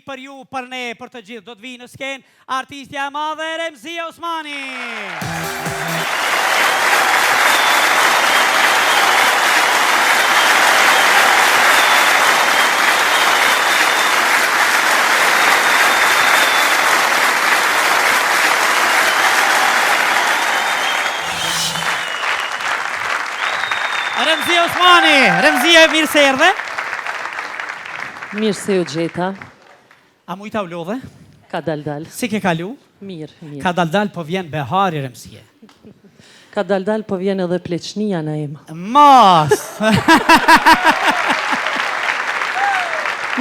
për ju, për ne, për të gjithë. Do të vijë në skenë artistja e madhe Remzia Osmani. Remzia Osmani, Remzia, mirë se erdhe. Mirë se u gjeta. A mujta u lodhe? Ka dal. Si ke kalu? Mirë. Ka dal, po vjen behari, Remzia. Ka dal, po vjen edhe pleqnia në im. Mas!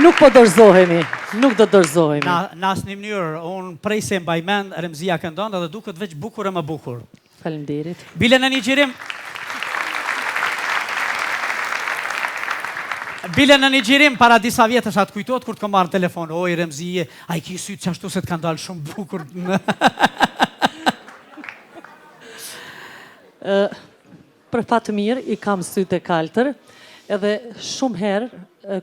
Nuk po dorëzohemi, nuk do dorëzohemi. Në asë një mënyrë, unë prej se mbajmen, Remzia këndon, dhe duket veç bukur e më bukur. Faleminderit. Bile në një gjirim... Bile në një gjirim, para disa vjetës atë kujtot, kur të këmë marrë në telefon, oj, Remzije, a i ki sytë që ashtu se të kanë dalë shumë bukur. Për fatë mirë, i kam sytë e kaltër, edhe shumë herë,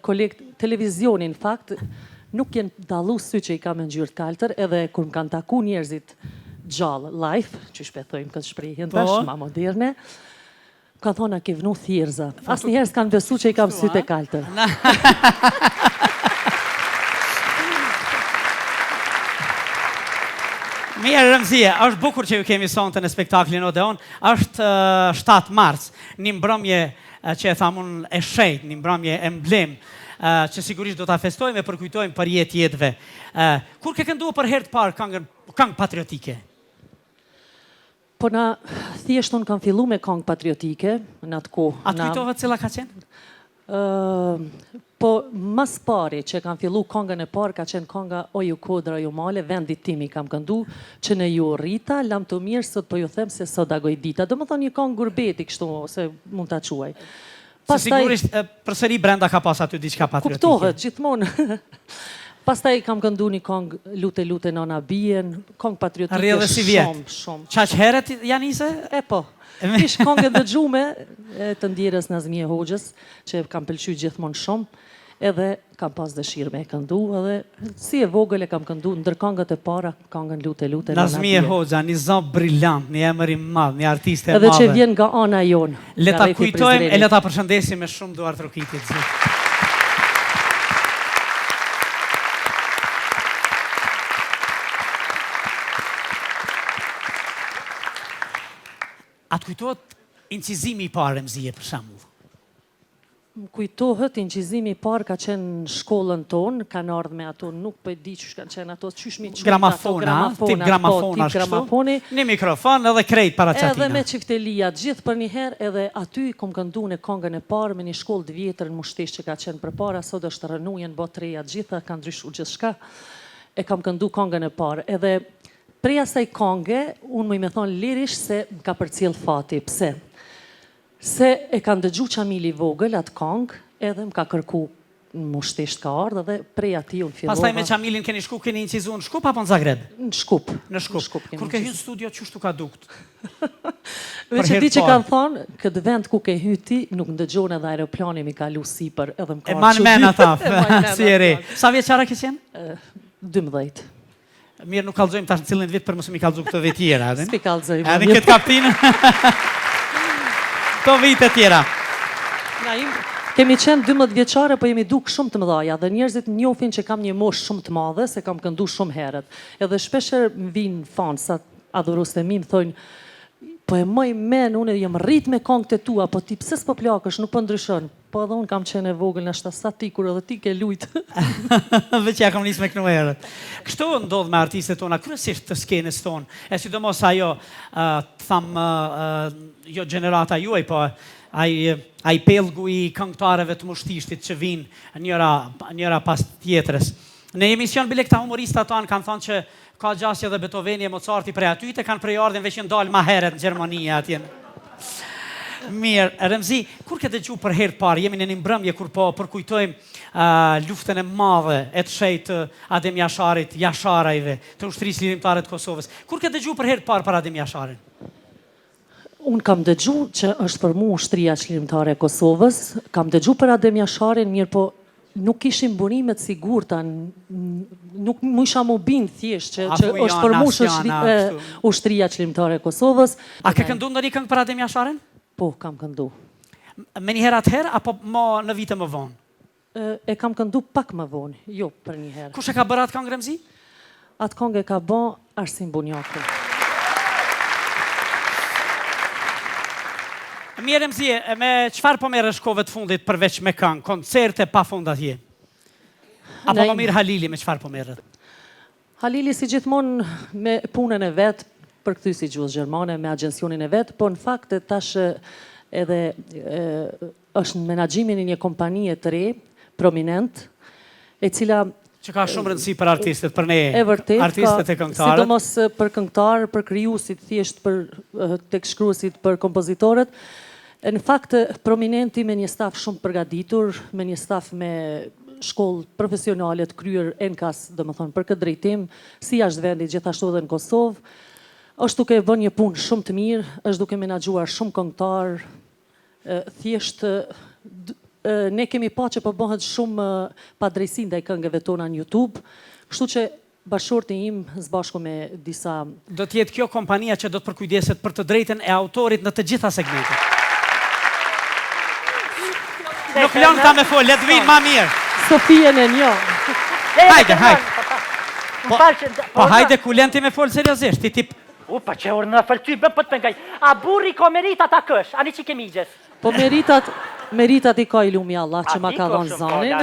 kolegë televizionin, fakt, nuk jenë dalu sytë që i kam në gjyrë kaltër, edhe kur më kanë taku njerëzit gjallë, live, që shpethojmë këtë shprejhjen tash, ma moderne, ka thonë a ke vënu thjerza. Asë njëherë s'kanë besu që i kam sytë e kaltër. Mirë, Remzia, është bukur që ju kemi sonte në spektaklin Odeon. Është 7 mars, një mbrëmje që e thamun e shejt, një mbrëmje emblem, që sigurisht do ta festojmë e përkujtojmë për jetëve. Kur ke kënduar për herë të parë këngë patriotike? Po na thjesht unë kam fillu me këngë patriotike në atë kohë. A të kujtohet cila ka qenë? Po mas pari që kam fillu këngën e parë ka qenë kënga O ju kodra ju male, vendit timi kam këndu, që në ju rrita, lam të mirë, sot po ju them se sot agoj dita. Do më thonë një këngë gurbeti kështu, se mund të quaj. Se sigurisht përsëri brenda ka pas aty diçka patriotike. Kuptohet, gjithmonë. Pastaj kam këndu një këngë Lute nona bien, këngë patriotike shumë. Qaq heret janë ise? E po. Ish këngë dëgjume të ndjerës Nazmie Hoxhës, që kam pëlqy gjithmonë shumë, edhe kam pas dëshirë me e këndu, edhe si e vogël e kam këndu ndër këngët e para, këngën Lute nona bien. Nazmie Hoxha, një zot brillant, një emër i madh, një artiste e madhe. Edhe që vjen nga ana jonë. Le ta kujtojmë e le ta përshëndesim me shumë duar trokitit. A të kujtohet incizimi i parë, Remzije, për shembull? Më kujtohet, incizimi i parë ka qenë në shkollën tonë, kanë ardhur me ato, nuk po e di çu kanë qenë ato, çysh me gramafona, tip gramafoni, një mikrofon edhe krejt para çatina. Edhe me çiftelia, gjithë për një herë, edhe aty kom kënduar në këngën e parë me një shkollë të vjetër në Mushtesh që ka qenë përpara, sot është rënuar në botë reja gjitha, kanë ndryshuar gjithçka. E kam kënduar këngën e parë, edhe prej asaj kënge, unë më thonë lirisht se ka përcjell fati. Pse? Se e kanë dëgju Qamili vogël atë këngë, edhe më ka kërku në Mushtesh ka ardhë, dhe prej ati unë fillova. Pastaj me Qamilin keni shku, keni incizu në Shkup apo në Zagreb? Në Shkup. Në Shkup. Kur ke hynë studio, qështu ka dukt? Me që di që kanë thonë, këtë vend ku ke hyti, nuk ndëgjone edhe aeroplani mi kalu sipër, edhe më ka e manë mena ta, si e re. Sa vjeçara ke qenë? 12. Mirë, nuk kallëzojmë tash në cilën vit për mos mi kallëzu këtë vit tjera. S'pi kallëzojmë. Edhe këtë kapinë. Këto vite tjera. Kemi qenë 12 vjeçare, po jemi duk shumë të mëdhaja, dhe njerëzit njohin që kam një moshë shumë të madhe, se kam këndu shumë herët. Edhe shpesher më vinë fansat, adhurues të mi, më thonë, po e moj men, unë jem rrit me këngët e tua, po ti pse s'po plakësh, nuk po ndryshon. Po edhe unë kam qenë e vogël në sa ti, kur edhe ti ke lujt. Dhe që ja kam nisë me kënu herët. Kështu ndodh me artistet tona, kryesisht të skenës tonë, e sidomos ajo, të thamë, jo generata juaj, po ai pellgu i këngëtarëve të Mushtishtit që vinë njëra pas tjetrës. Në emision bile këta humorista tanë kanë thonë që ka gjasje dhe Beethoveni e Mozarti prej aty, të kanë prej ardhin veç në dalë ma heret në Gjermani atjen. Mirë, Remzi, kur ke dëgju për herë të parë, jemi në një mbrëmje kur po përkujtojmë luftën e madhe e të shejtë Adem Jasharit, Jasharajve, të ushtrisë lirimtare të Kosovës. Kur ke dëgju për herë të parë për Adem Jasharin? Unë kam dëgju që është për mu ushtria lirimtare e Kosovës, kam dëgju për Adem Jasharin, mirë po nuk ishim burimet sigurta, nuk mu isha më bind thjesht që është përmush ushtria qlimtare e Kosovës. A ke këndu ndonjë këngë për Adem Jasharin? Po, kam këndu. Me një herë atëherë, apo më në vite më vonë? E kam këndu pak më vonë, jo për një herë. Kush e ka bërë atë këngë Remzi? Atë këngë e ka bë Arsim Bunjaku. Mirë Remzi, me çfarë po merresh kohëve të fundit përveç me këngë, koncerte pa fund atje? Apo më mirë Halili, me çfarë po merret? Halili si gjithmonë me punën e vet, përkthyesi gjuhës gjermane, me agjensionin e vet, po në fakt tash edhe është në menaxhimin e një kompanie të re, prominent, e cila që ka shumë rëndësi për artistët, për ne artistët e këngëtarët. Sidomos për këngëtarë, për krijuesit, thjesht për tekstshkruesit, për kompozitorët. Në fakt, prominenti me një staf shumë përgatitur, me një staf me shkollë profesionale të kryer enkas, domethënë për këtë drejtim, si jashtë vendit, gjithashtu edhe në Kosovë, është duke bërë një punë shumë të mirë, është duke menaxhuar shumë këngëtar, thjesht ne kemi pa që po bëhet shumë padrejsi ndaj këngëve tona në YouTube, kështu që bashkëshorti im së bashku me disa... Do t'jetë kjo kompania që do të përkujdeset për të drejtën e autorit në të gjitha segmentet. Nuk lënë ta me folë, letë vinë ma mirë. Sofien e njo. Hajde. Po hajde ku lënë ti me folë seriosisht, ti tip... Pa që orë në fëllë ty, bë pët pëngaj. A burri ko meritat a kësh, ani që kemi gjes. Po meritat i ka i lumi Allah që ma ka dhonë zanin.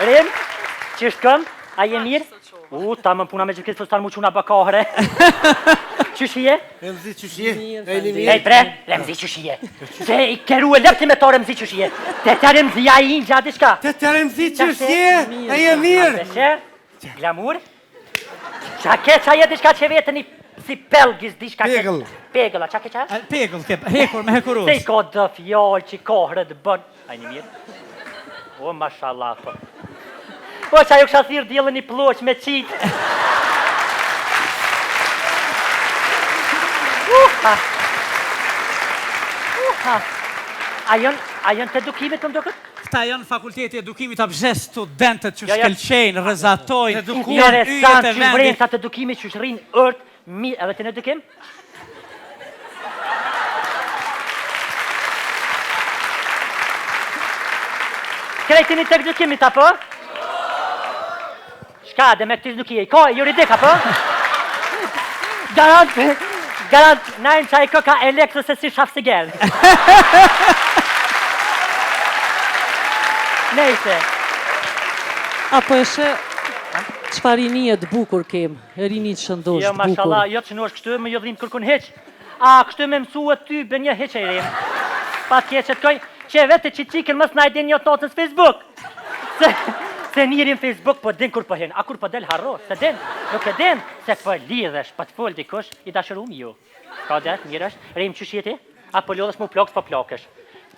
Rim, që është këm? A je mirë? Ta më puna me gjëkit fëstar mu quna bëkahre. Qëshie? Remzi qëshie? E një mirë? Ej bre, Remzi qëshie. Se i keru e lëpti me to Remzi qëshie. Te Remzi a i në gjatë i shka. Te Remzi qëshie? E je mirë? Glamur? Qa ke qa je dishka që vetën i si pelgis dishka ke... Pegël. Pegël, a qa ke qa? Pegël, hekur me hekurus. Se i ka dë fjallë që i kohërë dë bën. A një mirë? O, mashallah, po. O, qa ju kësha thirë djelën i ploq me qitë. A jënë të edukimit të mdokët? Këta janë fakulteti edukimit abzhes studentët që shkelqenjë, rëzatojnë, interesant që vrejnë sa të edukimit që shrinë ërtë, edhe të në edukim? Krejtini të edukimit, apo? Shka, dhe me këtë nuk i e, ka e juridik, apo? Garant, najnë që a i këka elektro se si shafë si gjerë. Nejse. Apo eshe, qëfar rinije të bukur kem, rinije të shëndosh të bukur. Jo, mashallah, jo që në është kështu, më jo dhrim kërkun heq. A, kështu me mësu e ty, bë një heq e rrim. Pa tje që të koj, që vete që qikin mës najdin një të notës Facebook. Se njërin Facebook po din kur po hen, a kur po del harro, se din, nuk e din, se po lidhesh, po të full dikush, i dashurum ju. Ka det, mirësh, rrim që shjeti, a po lodhesh mu plokës, po plokësh.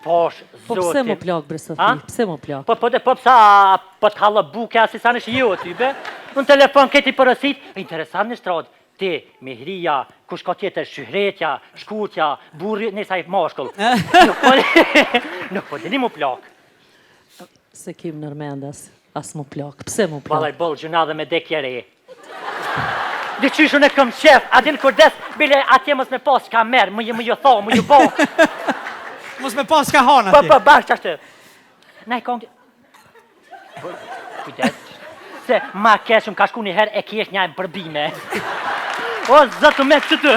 Posh, zotin. Po pse mu plak, bre Sofi, pse mu plak? Po pësa, po të halla buke, asi sa nësh ju ty, be? Në telefon këti përësit, interesant në stradë, ti, mihria, kush ka tjetër, shyhretja, shkutja, burri, nësaj mashkull. Nuk po dini mu plak. Se kim nërmendas, as mu plak, pse mu plak? Balaj bol, gjuna dhe me dekjeri. Dhe qyshun e këm qef, adin kur des, bile atje mos me pas ka merë, më ju tho, më ju bo. Mos me pas ka hana ti. Po, bashkë ashtë. Na i kongë... Kujdes, se ma keshëm ka shku një herë e kjesh një përbime. O, zëtu me që të.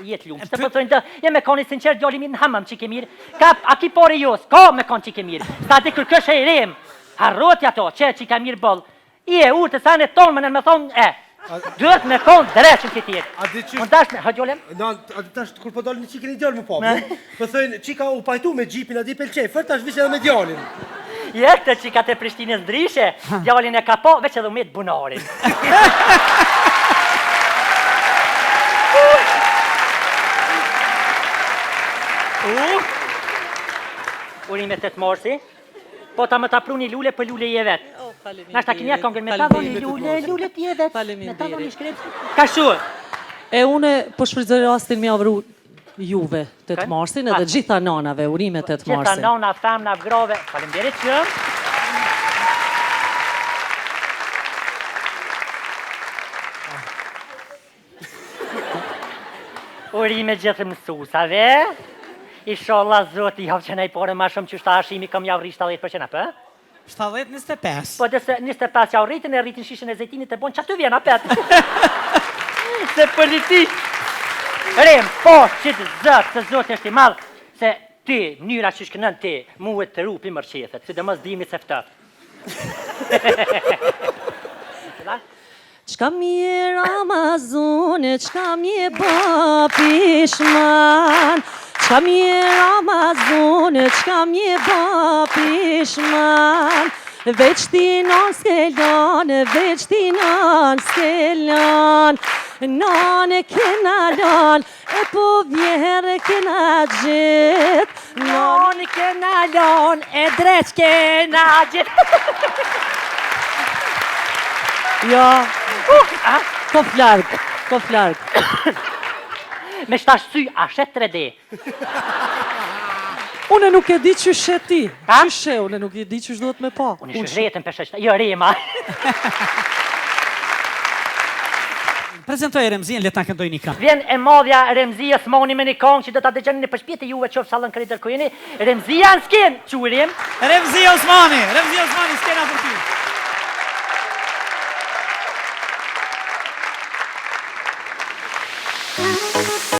Jetë lumë, që të pëtojnë të... Je me koni sinqer djali mirë në hamëm që ke mirë. A ki pore jos, ka me konë që ke mirë. Sta di kërkësh e i rem. Harroti ato, që ka mirë boll. I e urë të sane tonë më në me thonë, duhet me konë dreqën që tjetë. Më dash me, hëgjolem? A di tash kur po dalë një qikën i djallë më papë. Po thëjnë, qika u pajtu me gjipin, a di pelqej, fërë tash vishë edhe me djallin. Jekë të qika të Prishtinës ndrishe, djallin e ka po, veç edhe umet bunarin. Urimet të të morsi, po ta më ta pru një lule për lule i e vetë. Nashta kënja kongën me ta dhoni lule t'i e vetë. Me ta dhoni shkrepsi. Ka shu? E une, po shfridzoj rastin me avru juve 8 marsin edhe gjitha nanave, urime 8 Gjitha marsin. nana, femna, grove, faleminderit që. Urime gjithë mësusave. Inshallah zoti javë që nej pore ma shumë që shtashimi kam javë rri 70% apë? 70-25. Po dhe se 25 javë rritin e rritin shishën e zejtinit e bon që aty vjen apet. Se politik. Rem, po që të zëtë, se zoti është i madhë, se ti, njëra që shkënën ti, mu e të rupi mërqethet, si dhe mos dimi se ftët. Qka mje Ramazone, qka mje ba pishman, qka mje Ramazone, qka mje ba pishman, veç ti nan s'kelan, veç ti nan s'kelan, nan e kena lan, e po vjerë kena gjith, Non i kena lon, e dreq kena gjithë. ja, ko flarg. Me shtash sy, a shet 3D. Une nuk e di që sheti, Ha? që she, une nuk e di që shduhet me pa. Unë ishë rretën për sheshta, jo rema. Prezentoj Remzien, le ta këndoj një këngë. Vjen e madhja Remzia Smoni me një kongë që do ta dëgjoni në përshpjete juve qofë sallën kërë i dërkojeni. Remzia në skenë, qurim. Remzi Osmani, skena për ty.